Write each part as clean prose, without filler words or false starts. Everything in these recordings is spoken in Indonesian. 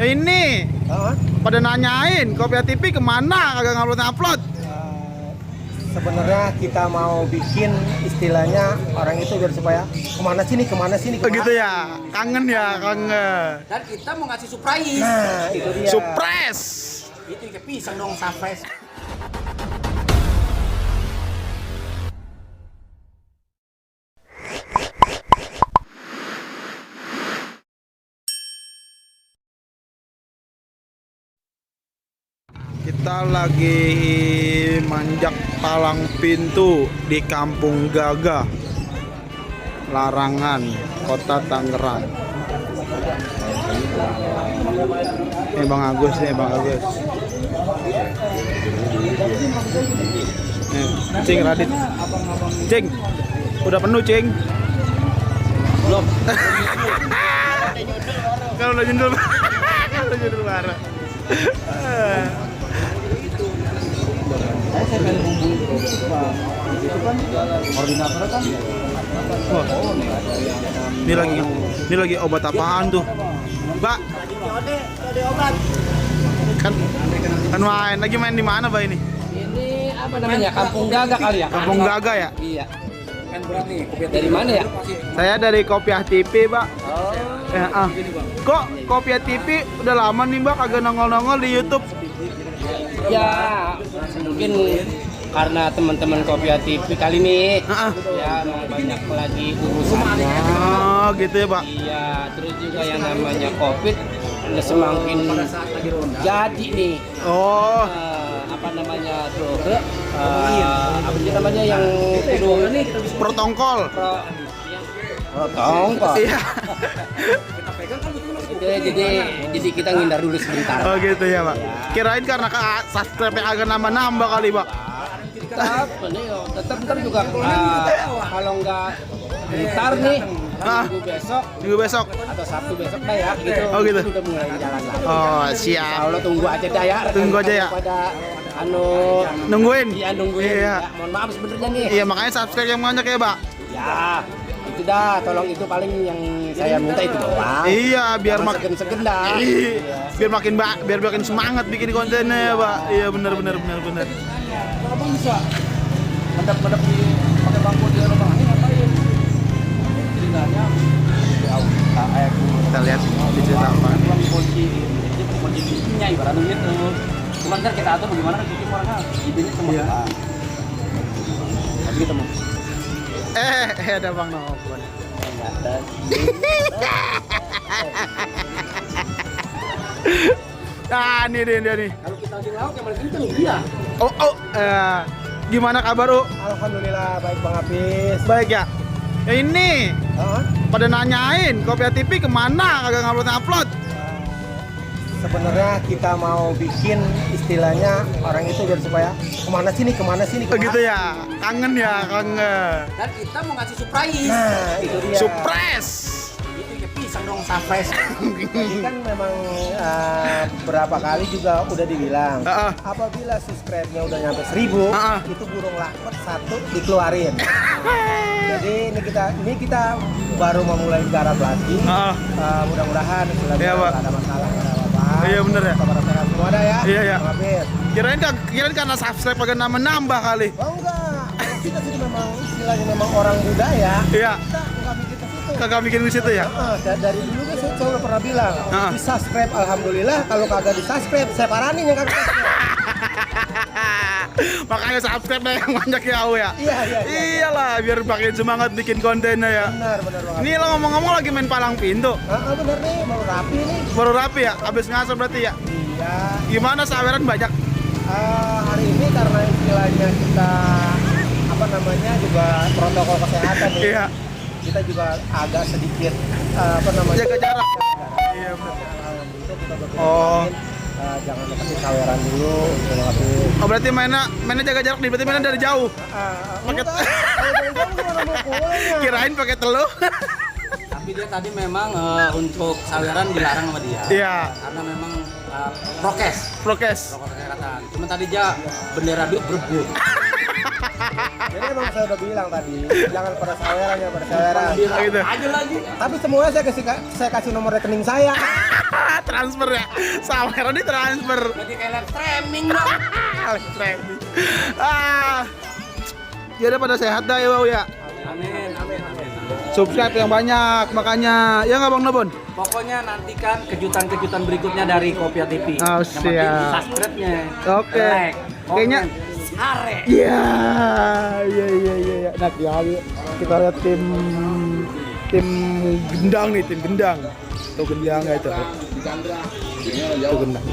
Ya ini pada nanyain Kopia TV kemana kagak ngupload. Sebenarnya kita mau bikin istilahnya orang itu biar supaya kemana sini. Gitu ya, kangen ya, kangen. Dan kita mau ngasih surprise. Nah, itu dia. Surprise. Itu kayak pisang dong, surprise. Kita lagi manjak palang pintu di Kampung Gagah, Larangan, Kota Tangerang. Ini Bang Agus nih, Bang Agus. Nih, Cing Radit. Cing, udah penuh Cing? Belum. Kalau udah jendul, kalau udah jendul marah. Saya pengen hubungi itu kan koordinator kan. Wah, ini lagi obat apaan tuh, Mbak? Ada obat. Kan main di mana, Mbak ini? Ini apa namanya? Kampung Gagah kali ya? Kampung Gagah ya? Iya. Kan berat nih. Dari mana ya? Saya dari Kopiah TV, Mbak. Oh. Kok Kopiah TV udah lama nih, Mbak, kagak nongol-nongol di YouTube? Ya, mungkin karena teman-teman Kopia TV kali ini ya banyak lagi urusannya. Oh, gitu ya, Pak. Iya, terus juga yang namanya Covid udah semakin jadi nih. Oh, Apa namanya tuh? Apa sih namanya yang kudu protokol. protokol. Iya. Jadi kita ngindar dulu sebentar. Oh, gitu ya, Pak. Kirain karena subscribe-nya agak nambah-nambah kali, Pak. Tetap ntar juga kalau nggak ntar nih minggu besok atau Sabtu besok dah ya gitu. Oh, gitu. Udah mulai jalan lagi. Oh, siap. Allah tunggu aja dah ya. Tunggu aja ya. Pada Nungguin. Iya, nungguin. Iya. Ya, mohon maaf sebenarnya nih. Iya, makanya subscribe yang banyak ya, Pak. Ya, itu dah. Tolong itu paling yang saya minta itu doang. Iya, biar segen-segen dah. biar makin semangat bikin kontennya ya, Pak. Iya, benar. Abang bisa mendap-mendap di pakai bangku di rumah ini ngapain? Ceritanya Kita lihat di cerita apa. kunci giginya ibaratnya gitu. Cuman kan kita atur bagaimana kan gigi orangnya giginya semua. Tapi kita mau Ada Bang Nopon. Nah, ini dia nih. Kalau kita di laut yang paling kenceng dia. Gimana kabar, U? Alhamdulillah baik Bang Hafiz. Baik ya. Ya ini, pada nanyain Kopia TV kemana kagak ngupload. Sebenarnya kita mau bikin istilahnya orang itu biar supaya kemana sini. Gitu ya, kangen ya, kangen. Dan kita mau ngasih surprise. Nah, itu dia. Surprise. Itu kayak pisang dong, surprise. Jadi kan memang berapa kali juga udah dibilang apabila subscribe-nya udah nyampe 1000 itu burung lakot satu dikeluarin. Jadi ini kita baru memulai garap lagi. Mudah-mudahan Iya, Pak. nggak ada masalah, nggak ada apa-apa. Iya, bener ya. Kabar sehat semua ada ya. Iya. Bang Hafiz. Kirain karena subscribe agak nambah kali. Oh enggak, kalau kita sih memang istilahnya memang orang budaya. Iya. Kita nggak mikir ke situ. Kagak bikin di situ ya? Dari dulu kan saya udah pernah bilang di subscribe alhamdulillah, kalau kagak di subscribe saya paranin yang kagak subscribe. Makanya subscribe yang banyak ya, U ya. Iya. Iyalah, biar makin semangat bikin kontennya ya. Benar banget. Ini lo ngomong-ngomong lagi main palang pintu. Benar nih, baru rapi nih. Baru rapi ya? Abis ngasar berarti ya? Iya. Gimana saweran banyak? Hari ini karena istilahnya kita juga protokol kesehatan nih. Iya. Kita juga agak sedikit jaga jarak. Iya benar. Oh. Jangan kasih saweran dulu. Oh berarti mainnya jaga jarak nih, berarti mainnya dari jauh. Pakai kirain pakai teluh. Tapi dia tadi memang untuk saweran dilarang sama dia. Iya. Karena memang prokes kesehatan. Cuma tadi dia bendera duit berebut. Jadi emang saya udah bilang tadi, jangan pada saweran ya, pada saweran. Gitu. Aja lagi. Tapi semuanya saya kasih nomor rekening saya. Transfer ya. Sama Roni transfer. Lagi kayak live streaming dong. Live streaming. Ya udah pada sehat dah ya, Bang ya. Amin, amin, amin. Subscribe yang banyak makanya. Ya nggak Bang Nobon? Pokoknya nantikan kejutan-kejutan berikutnya dari Kopia TV. Oh, Yang penting siap. subscribe-nya. Oke. Like, Kayaknya Are. iya. Nah, ya, kita lihat tim gendang nih, tim gendang. Tuh gendang nggak itu? Tuh gendang.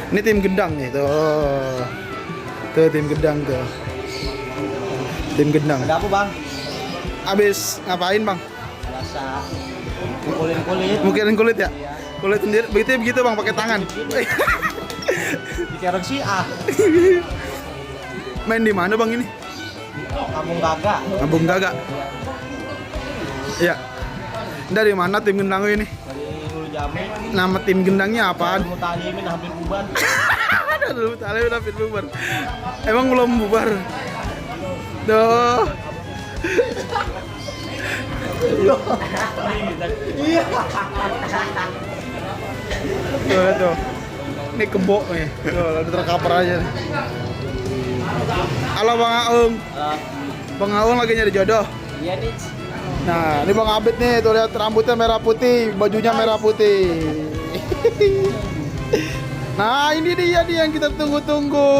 Ini tim gendang nih, tuh. Tuh tim gendang tuh. Tim gendang. Ada apa bang? Abis ngapain bang? Biasa mukulin kulit. Mukirin kulit ya? Kulit sendiri, begitu bang, pakai tangan. Dikerok sih Main di mana bang ini? Kampung Gagak. Kampung Gagak. Iya. Dari mana tim gendang ini? Dari Hulu Jambi. Nama tim gendangnya apaan? Mutalimin hampir bubar. Ada dulu tali udah fit bubar. Emang belum bubar. Duh. Iya. Tuh, tuh. Ini kebo nih. Tuh, udah tercover aja nih. Halo Bang Aung. Bang Aung lagi nyari jodoh. Iya nih. Nah, ini Bang Abid nih, tuh lihat rambutnya merah putih, bajunya merah putih. Nah, ini dia nih yang kita tunggu-tunggu.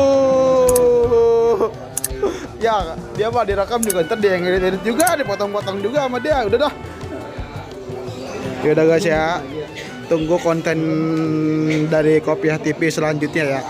Ya, dia mah direkam juga, ntar dia yang edit juga, dipotong-potong juga sama dia. Udah dah. Ya udah guys ya. Tunggu konten dari Kopiah TV selanjutnya ya.